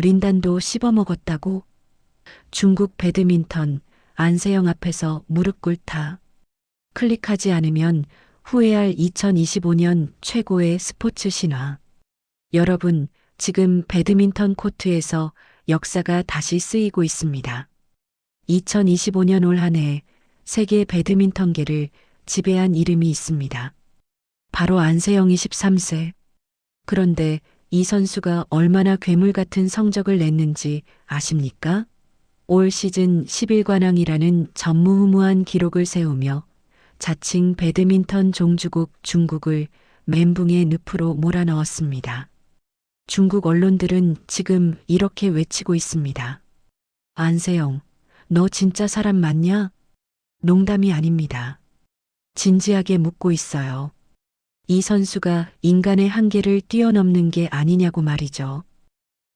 린단도 씹어먹었다고? 중국 배드민턴, 안세영 앞에서 무릎 꿇다. 클릭하지 않으면 후회할 2025년 최고의 스포츠 신화. 여러분, 지금 배드민턴 코트에서 역사가 다시 쓰이고 있습니다. 2025년 올 한 해 세계 배드민턴계를 지배한 이름이 있습니다. 바로 안세영이 13세. 그런데 이 선수가 얼마나 괴물 같은 성적을 냈는지 아십니까? 올 시즌 11관왕이라는 전무후무한 기록을 세우며 자칭 배드민턴 종주국 중국을 멘붕의 늪으로 몰아넣었습니다. 중국 언론들은 지금 이렇게 외치고 있습니다. 안세영, 너 진짜 사람 맞냐? 농담이 아닙니다. 진지하게 묻고 있어요. 이 선수가 인간의 한계를 뛰어넘는 게 아니냐고 말이죠.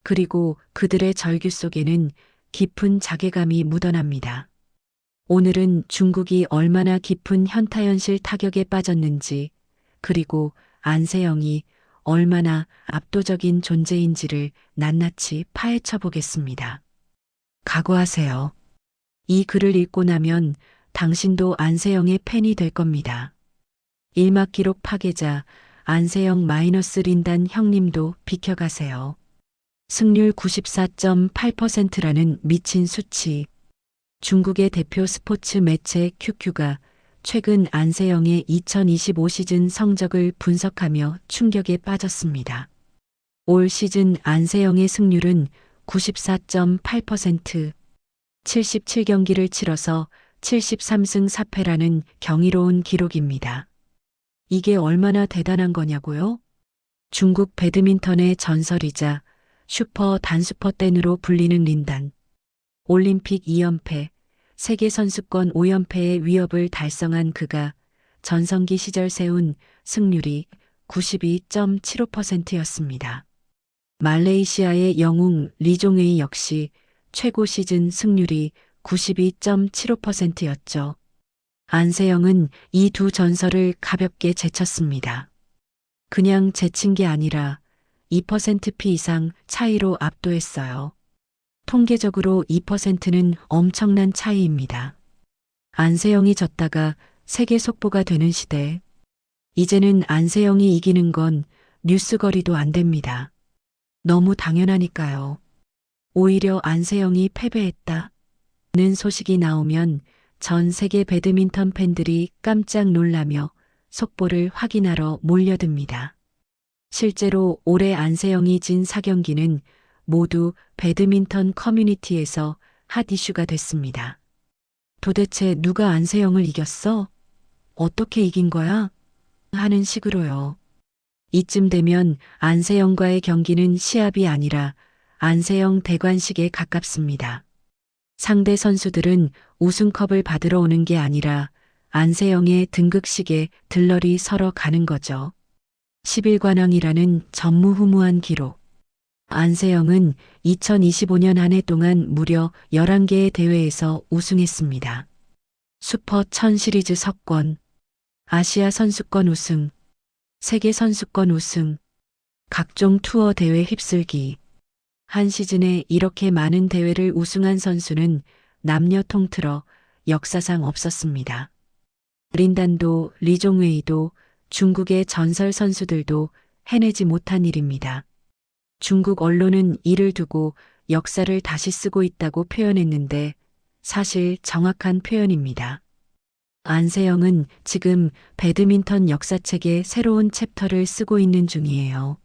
그리고 그들의 절규 속에는 깊은 자괴감이 묻어납니다. 오늘은 중국이 얼마나 깊은 현타연실 타격에 빠졌는지, 그리고 안세영이 얼마나 압도적인 존재인지를 낱낱이 파헤쳐 보겠습니다. 각오하세요. 이 글을 읽고 나면 당신도 안세영의 팬이 될 겁니다. 일막 기록 파괴자 안세영 마이너스 린단 형님도 비켜가세요. 승률 94.8%라는 미친 수치. 중국의 대표 스포츠 매체 QQ가 최근 안세영의 2025 시즌 성적을 분석하며 충격에 빠졌습니다. 올 시즌 안세영의 승률은 94.8%, 77경기를 치러서 73승 4패라는 경이로운 기록입니다. 이게 얼마나 대단한 거냐고요? 중국 배드민턴의 전설이자 슈퍼 단슈퍼댄으로 불리는 린단. 올림픽 2연패, 세계선수권 5연패의 위협을 달성한 그가 전성기 시절 세운 승률이 92.75%였습니다. 말레이시아의 영웅 리종웨이 역시 최고 시즌 승률이 92.75%였죠. 안세영은 이 두 전설을 가볍게 제쳤습니다. 그냥 제친 게 아니라 2%피 이상 차이로 압도했어요. 통계적으로 2%는 엄청난 차이입니다. 안세영이 졌다가 세계 속보가 되는 시대. 이제는 안세영이 이기는 건 뉴스거리도 안 됩니다. 너무 당연하니까요. 오히려 안세영이 패배했다는 소식이 나오면 전 세계 배드민턴 팬들이 깜짝 놀라며 속보를 확인하러 몰려듭니다. 실제로 올해 안세영이 진 4경기는 모두 배드민턴 커뮤니티에서 핫 이슈가 됐습니다. 도대체 누가 안세영을 이겼어? 어떻게 이긴 거야? 하는 식으로요. 이쯤 되면 안세영과의 경기는 시합이 아니라 안세영 대관식에 가깝습니다. 상대 선수들은 우승컵을 받으러 오는 게 아니라 안세영의 등극식에 들러리 서러 가는 거죠. 11관왕이라는 전무후무한 기록. 안세영은 2025년 한 해 동안 무려 11개의 대회에서 우승했습니다. 슈퍼 1000 시리즈 석권, 아시아 선수권 우승, 세계 선수권 우승, 각종 투어 대회 휩쓸기. 한 시즌에 이렇게 많은 대회를 우승한 선수는 남녀 통틀어 역사상 없었습니다. 린단도 리종웨이도 중국의 전설 선수들도 해내지 못한 일입니다. 중국 언론은 이를 두고 역사를 다시 쓰고 있다고 표현했는데 사실 정확한 표현입니다. 안세영은 지금 배드민턴 역사책의 새로운 챕터를 쓰고 있는 중이에요.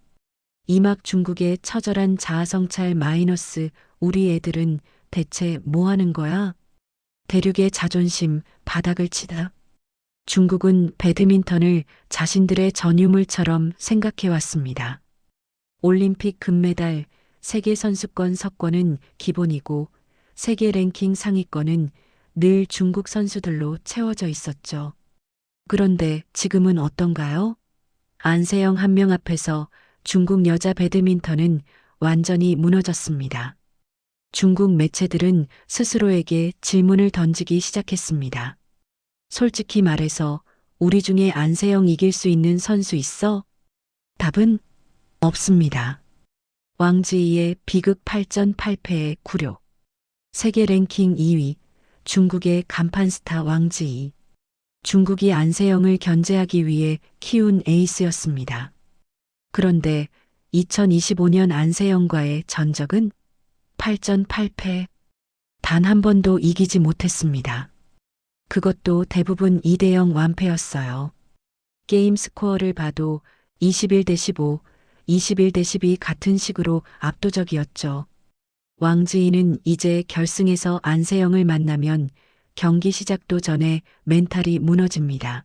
이막 중국의 처절한 자아성찰 마이너스 우리 애들은 대체 뭐 하는 거야? 대륙의 자존심 바닥을 치다. 중국은 배드민턴을 자신들의 전유물처럼 생각해왔습니다. 올림픽 금메달, 세계 선수권 석권은 기본이고 세계 랭킹 상위권은 늘 중국 선수들로 채워져 있었죠. 그런데 지금은 어떤가요? 안세영 한 명 앞에서 중국 여자 배드민턴은 완전히 무너졌습니다. 중국 매체들은 스스로에게 질문을 던지기 시작했습니다. 솔직히 말해서 우리 중에 안세영 이길 수 있는 선수 있어? 답은 없습니다. 왕지이의 비극 8전 8패의 굴욕. 세계 랭킹 2위, 중국의 간판 스타 왕지이. 중국이 안세영을 견제하기 위해 키운 에이스였습니다. 그런데 2025년 안세영과의 전적은 8전 8패. 단 한 번도 이기지 못했습니다. 그것도 대부분 2대0 완패였어요. 게임 스코어를 봐도 21대 15, 21대 12 같은 식으로 압도적이었죠. 왕지이는 이제 결승에서 안세영을 만나면 경기 시작도 전에 멘탈이 무너집니다.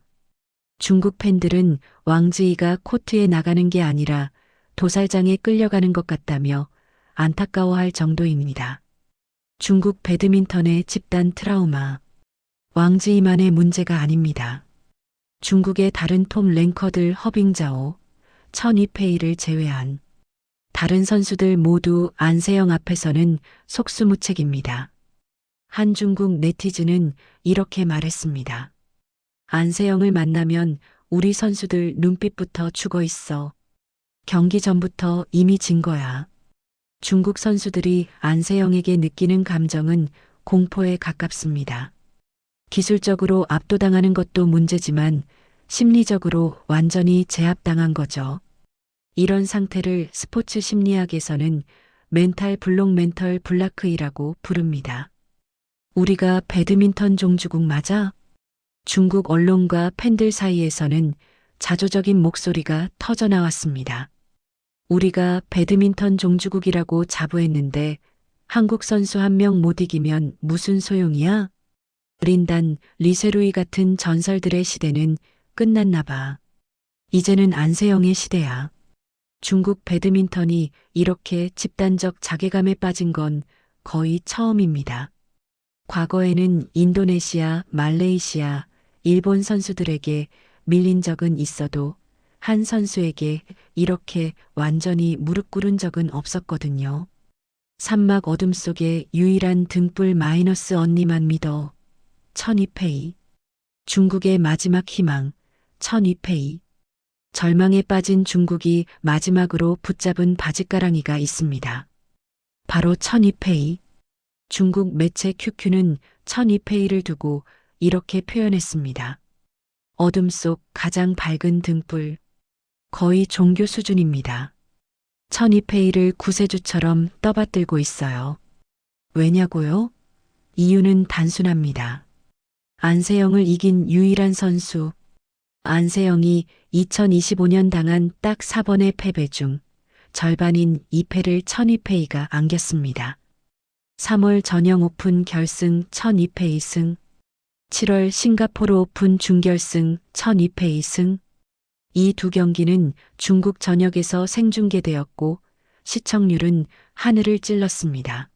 중국 팬들은 왕지이가 코트에 나가는 게 아니라 도살장에 끌려가는 것 같다며 안타까워할 정도입니다. 중국 배드민턴의 집단 트라우마. 왕지이만의 문제가 아닙니다. 중국의 다른 톱 랭커들 허빙자오, 천이페이를 제외한 다른 선수들 모두 안세영 앞에서는 속수무책입니다. 한 중국 네티즌은 이렇게 말했습니다. 안세영을 만나면 우리 선수들 눈빛부터 죽어 있어. 경기 전부터 이미 진 거야. 중국 선수들이 안세영에게 느끼는 감정은 공포에 가깝습니다. 기술적으로 압도당하는 것도 문제지만 심리적으로 완전히 제압당한 거죠. 이런 상태를 스포츠 심리학에서는 멘탈 블록 멘털 블라크이라고 부릅니다. 우리가 배드민턴 종주국 맞아? 중국 언론과 팬들 사이에서는 자조적인 목소리가 터져 나왔습니다. 우리가 배드민턴 종주국이라고 자부했는데 한국 선수 한 명 못 이기면 무슨 소용이야? 린단, 리세루이 같은 전설들의 시대는 끝났나 봐. 이제는 안세영의 시대야. 중국 배드민턴이 이렇게 집단적 자괴감에 빠진 건 거의 처음입니다. 과거에는 인도네시아, 말레이시아, 일본 선수들에게 밀린 적은 있어도 한 선수에게 이렇게 완전히 무릎 꿇은 적은 없었거든요. 산막 어둠 속에 유일한 등불 마이너스 언니만 믿어. 천이페이. 중국의 마지막 희망, 천이페이. 절망에 빠진 중국이 마지막으로 붙잡은 바짓가랑이가 있습니다. 바로 천이페이. 중국 매체 QQ는 천이페이를 두고 이렇게 표현했습니다. 어둠 속 가장 밝은 등불. 거의 종교 수준입니다. 천이페이를 구세주처럼 떠받들고 있어요. 왜냐고요? 이유는 단순합니다. 안세영을 이긴 유일한 선수. 안세영이 2025년 당한 딱 4번의 패배 중 절반인 2패를 천이페이가 안겼습니다. 3월 전형 오픈 결승 천이페이 승, 7월 싱가포르 오픈 준결승 천이페이 승. 이 두 경기는 중국 전역에서 생중계되었고 시청률은 하늘을 찔렀습니다.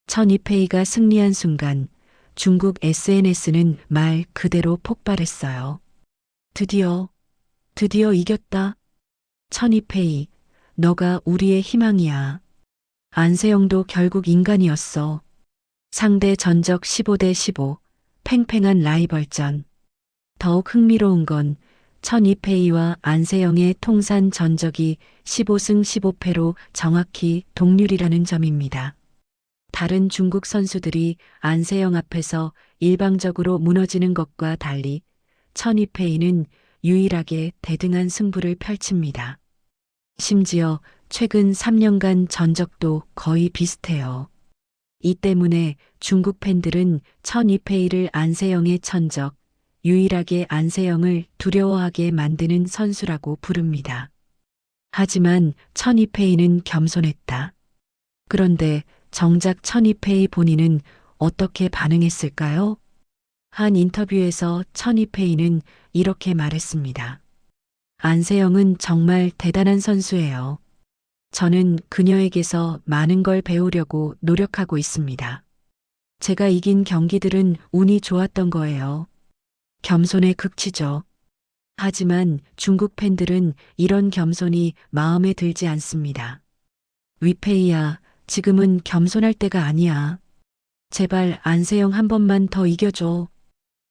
천이페이가 승리한 순간 중국 SNS는 말 그대로 폭발했어요. 드디어 이겼다. 천이페이, 너가 우리의 희망이야. 안세영도 결국 인간이었어. 상대 전적 15대 15, 팽팽한 라이벌전. 더욱 흥미로운 건 천이페이와 안세영의 통산 전적이 15승 15패로 정확히 동률이라는 점입니다. 다른 중국 선수들이 안세영 앞에서 일방적으로 무너지는 것과 달리 천이페이는 유일하게 대등한 승부를 펼칩니다. 심지어 최근 3년간 전적도 거의 비슷해요. 이 때문에 중국 팬들은 천이페이를 안세영의 천적, 유일하게 안세영을 두려워하게 만드는 선수라고 부릅니다. 하지만 천이페이는 겸손했다. 그런데 정작 천이페이 본인은 어떻게 반응했을까요? 한 인터뷰에서 천이페이는 이렇게 말했습니다. 안세영은 정말 대단한 선수예요. 저는 그녀에게서 많은 걸 배우려고 노력하고 있습니다. 제가 이긴 경기들은 운이 좋았던 거예요. 겸손의 극치죠. 하지만 중국 팬들은 이런 겸손이 마음에 들지 않습니다. 위페이야, 지금은 겸손할 때가 아니야. 제발 안세영 한 번만 더 이겨줘.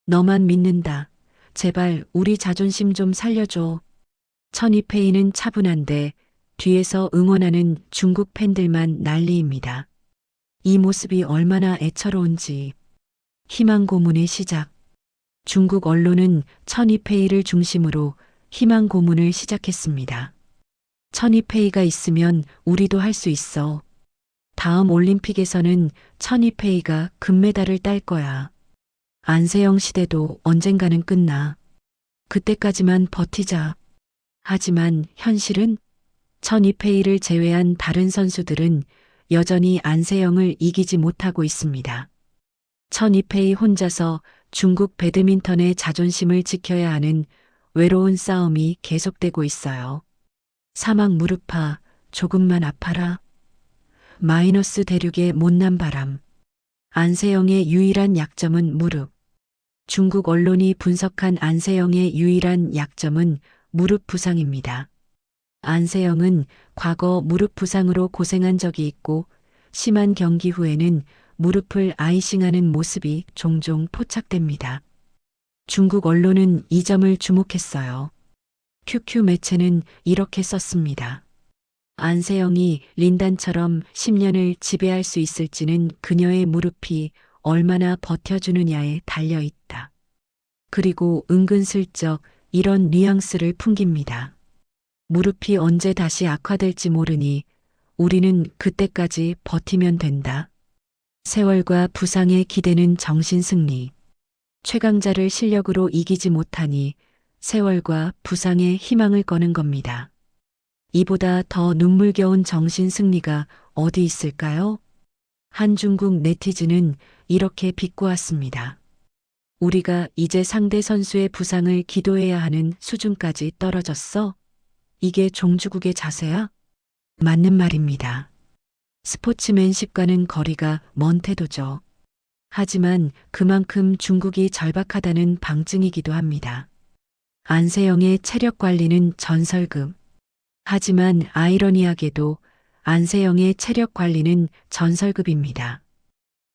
너만 믿는다. 제발 우리 자존심 좀 살려줘. 천이페이는 차분한데 뒤에서 응원하는 중국 팬들만 난리입니다. 이 모습이 얼마나 애처로운지. 희망 고문의 시작. 중국 언론은 천이페이를 중심으로 희망 고문을 시작했습니다. 천이페이가 있으면 우리도 할 수 있어. 다음 올림픽에서는 천이페이가 금메달을 딸 거야. 안세영 시대도 언젠가는 끝나. 그때까지만 버티자. 하지만 현실은 천이페이를 제외한 다른 선수들은 여전히 안세영을 이기지 못하고 있습니다. 천이페이 혼자서 중국 배드민턴의 자존심을 지켜야 하는 외로운 싸움이 계속되고 있어요. 사막 무릎파, 조금만 아파라. 마이너스 대륙의 못난 바람. 안세영의 유일한 약점은 무릎. 중국 언론이 분석한 안세영의 유일한 약점은 무릎 부상입니다. 안세영은 과거 무릎 부상으로 고생한 적이 있고 심한 경기 후에는 무릎을 아이싱하는 모습이 종종 포착됩니다. 중국 언론은 이 점을 주목했어요. QQ 매체는 이렇게 썼습니다. 안세영이 린단처럼 10년을 지배할 수 있을지는 그녀의 무릎이 얼마나 버텨주느냐에 달려 있다. 그리고 은근슬쩍 이런 뉘앙스를 풍깁니다. 무릎이 언제 다시 악화될지 모르니 우리는 그때까지 버티면 된다. 세월과 부상에 기대는 정신승리. 최강자를 실력으로 이기지 못하니 세월과 부상에 희망을 거는 겁니다. 이보다 더 눈물겨운 정신승리가 어디 있을까요? 한 중국 네티즌은 이렇게 비꼬았습니다. 우리가 이제 상대 선수의 부상을 기도해야 하는 수준까지 떨어졌어? 이게 종주국의 자세야? 맞는 말입니다. 스포츠맨십과는 거리가 먼 태도죠. 하지만 그만큼 중국이 절박하다는 방증이기도 합니다. 안세영의 체력 관리는 전설급. 하지만 아이러니하게도 안세영의 체력 관리는 전설급입니다.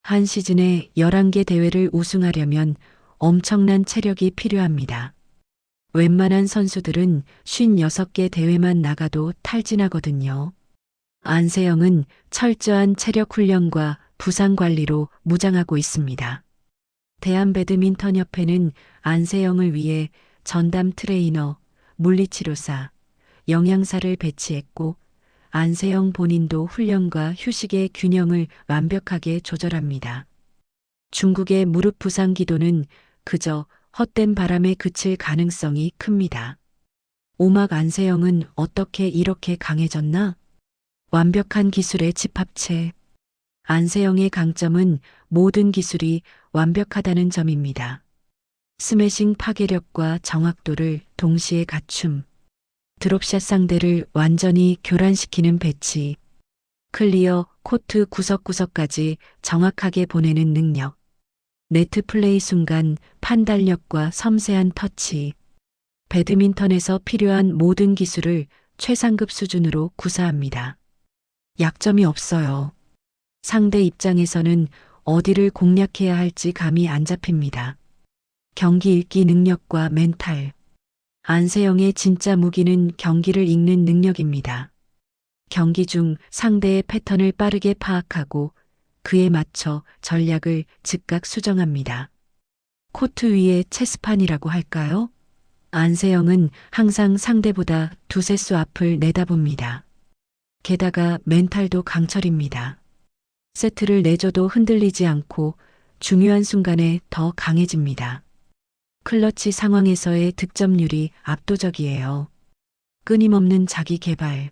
한 시즌에 11개 대회를 우승하려면 엄청난 체력이 필요합니다. 웬만한 선수들은 56개 대회만 나가도 탈진하거든요. 안세영은 철저한 체력 훈련과 부상 관리로 무장하고 있습니다. 대한배드민턴협회는 안세영을 위해 전담 트레이너, 물리치료사, 영양사를 배치했고 안세영 본인도 훈련과 휴식의 균형을 완벽하게 조절합니다. 중국의 무릎 부상 기도는 그저 헛된 바람에 그칠 가능성이 큽니다. 오막 안세영은 어떻게 이렇게 강해졌나? 완벽한 기술의 집합체. 안세영의 강점은 모든 기술이 완벽하다는 점입니다. 스매싱 파괴력과 정확도를 동시에 갖춤. 드롭샷 상대를 완전히 교란시키는 배치. 클리어, 코트 구석구석까지 정확하게 보내는 능력. 네트 플레이 순간 판단력과 섬세한 터치. 배드민턴에서 필요한 모든 기술을 최상급 수준으로 구사합니다. 약점이 없어요. 상대 입장에서는 어디를 공략해야 할지 감이 안 잡힙니다. 경기 읽기 능력과 멘탈. 안세영의 진짜 무기는 경기를 읽는 능력입니다. 경기 중 상대의 패턴을 빠르게 파악하고 그에 맞춰 전략을 즉각 수정합니다. 코트 위의 체스판이라고 할까요? 안세영은 항상 상대보다 두세 수 앞을 내다봅니다. 게다가 멘탈도 강철입니다. 세트를 내줘도 흔들리지 않고 중요한 순간에 더 강해집니다. 클러치 상황에서의 득점률이 압도적이에요. 끊임없는 자기 개발.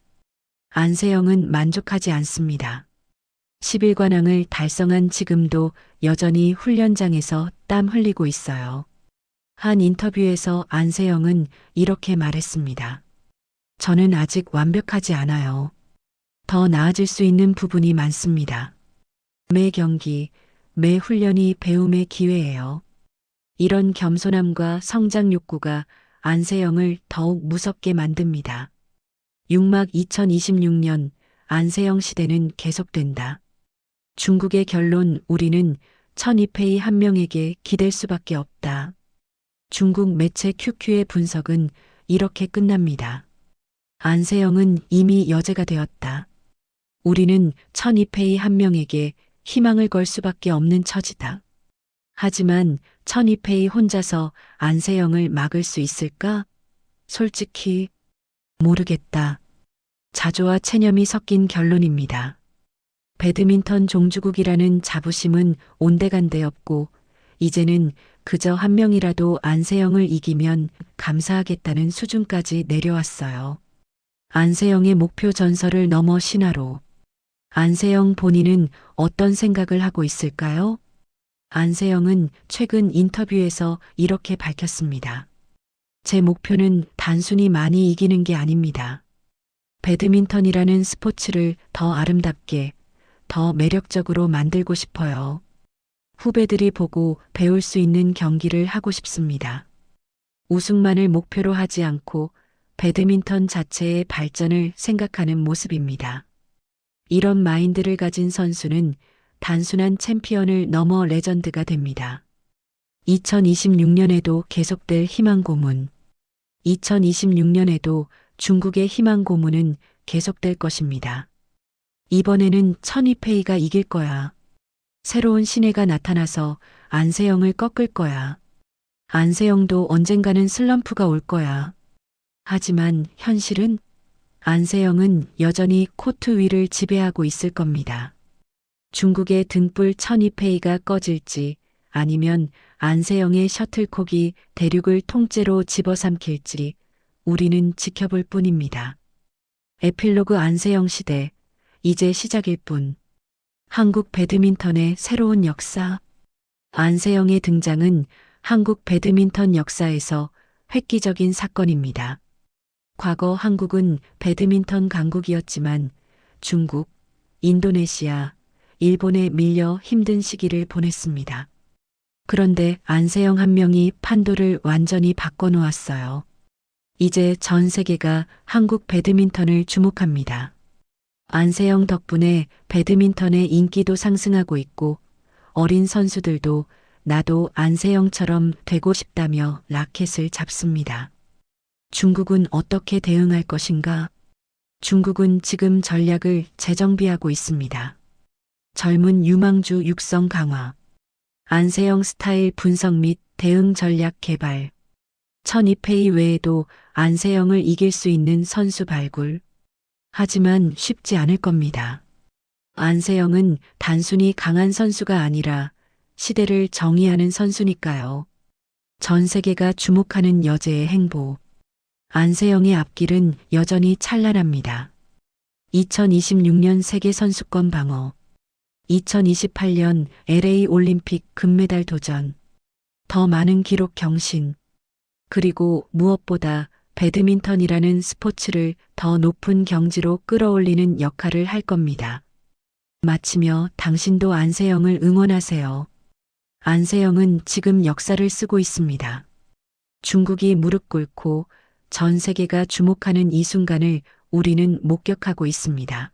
안세영은 만족하지 않습니다. 11관왕을 달성한 지금도 여전히 훈련장에서 땀 흘리고 있어요. 한 인터뷰에서 안세영은 이렇게 말했습니다. 저는 아직 완벽하지 않아요. 더 나아질 수 있는 부분이 많습니다. 매 경기, 매 훈련이 배움의 기회예요. 이런 겸손함과 성장 욕구가 안세영을 더욱 무섭게 만듭니다. 6막 2026년 안세영 시대는 계속된다. 중국의 결론 우리는 천이페이 한 명에게 기댈 수밖에 없다. 중국 매체 QQ의 분석은 이렇게 끝납니다. 안세영은 이미 여제가 되었다. 우리는 천이페이 한 명에게 희망을 걸 수밖에 없는 처지다. 하지만 천이페이 혼자서 안세영을 막을 수 있을까? 솔직히 모르겠다. 자조와 체념이 섞인 결론입니다. 배드민턴 종주국이라는 자부심은 온데간데 없고 이제는 그저 한 명이라도 안세영을 이기면 감사하겠다는 수준까지 내려왔어요. 안세영의 목표 전설을 넘어 신화로. 안세영 본인은 어떤 생각을 하고 있을까요? 안세영은 최근 인터뷰에서 이렇게 밝혔습니다. 제 목표는 단순히 많이 이기는 게 아닙니다. 배드민턴이라는 스포츠를 더 아름답게, 더 매력적으로 만들고 싶어요. 후배들이 보고 배울 수 있는 경기를 하고 싶습니다. 우승만을 목표로 하지 않고 배드민턴 자체의 발전을 생각하는 모습입니다. 이런 마인드를 가진 선수는 단순한 챔피언을 넘어 레전드가 됩니다. 2026년에도 계속될 희망 고문. 2026년에도 중국의 희망 고문은 계속될 것입니다. 이번에는 천이페이가 이길 거야. 새로운 신예가 나타나서 안세영을 꺾을 거야. 안세영도 언젠가는 슬럼프가 올 거야. 하지만 현실은 안세영은 여전히 코트 위를 지배하고 있을 겁니다. 중국의 등불 천이페이가 꺼질지 아니면 안세영의 셔틀콕이 대륙을 통째로 집어삼킬지 우리는 지켜볼 뿐입니다. 에필로그 안세영 시대, 이제 시작일 뿐. 한국 배드민턴의 새로운 역사. 안세영의 등장은 한국 배드민턴 역사에서 획기적인 사건입니다. 과거 한국은 배드민턴 강국이었지만 중국, 인도네시아, 일본에 밀려 힘든 시기를 보냈습니다. 그런데 안세영 한 명이 판도를 완전히 바꿔놓았어요. 이제 전 세계가 한국 배드민턴을 주목합니다. 안세영 덕분에 배드민턴의 인기도 상승하고 있고 어린 선수들도 나도 안세영처럼 되고 싶다며 라켓을 잡습니다. 중국은 어떻게 대응할 것인가? 중국은 지금 전략을 재정비하고 있습니다. 젊은 유망주 육성 강화, 안세영 스타일 분석 및 대응 전략 개발, 천이페이 외에도 안세영을 이길 수 있는 선수 발굴. 하지만 쉽지 않을 겁니다. 안세영은 단순히 강한 선수가 아니라 시대를 정의하는 선수니까요. 전 세계가 주목하는 여제의 행보. 안세영의 앞길은 여전히 찬란합니다. 2026년 세계선수권 방어, 2028년 LA 올림픽 금메달 도전, 더 많은 기록 경신, 그리고 무엇보다 배드민턴이라는 스포츠를 더 높은 경지로 끌어올리는 역할을 할 겁니다. 마치며 당신도 안세영을 응원하세요. 안세영은 지금 역사를 쓰고 있습니다. 중국이 무릎 꿇고 전 세계가 주목하는 이 순간을 우리는 목격하고 있습니다.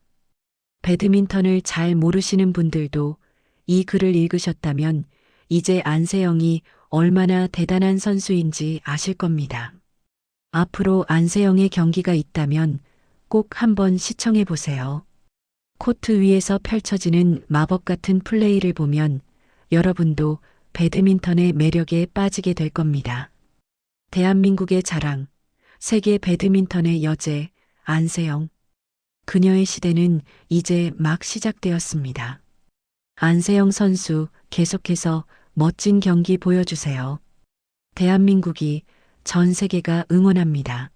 배드민턴을 잘 모르시는 분들도 이 글을 읽으셨다면 이제 안세영이 얼마나 대단한 선수인지 아실 겁니다. 앞으로 안세영의 경기가 있다면 꼭 한번 시청해 보세요. 코트 위에서 펼쳐지는 마법 같은 플레이를 보면 여러분도 배드민턴의 매력에 빠지게 될 겁니다. 대한민국의 자랑, 세계 배드민턴의 여제, 안세영. 그녀의 시대는 이제 막 시작되었습니다. 안세영 선수 계속해서 멋진 경기 보여주세요. 대한민국이 전 세계가 응원합니다.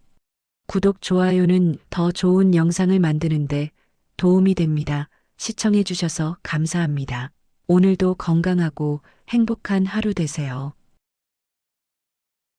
구독, 좋아요는 더 좋은 영상을 만드는데 도움이 됩니다. 시청해 주셔서 감사합니다. 오늘도 건강하고 행복한 하루 되세요.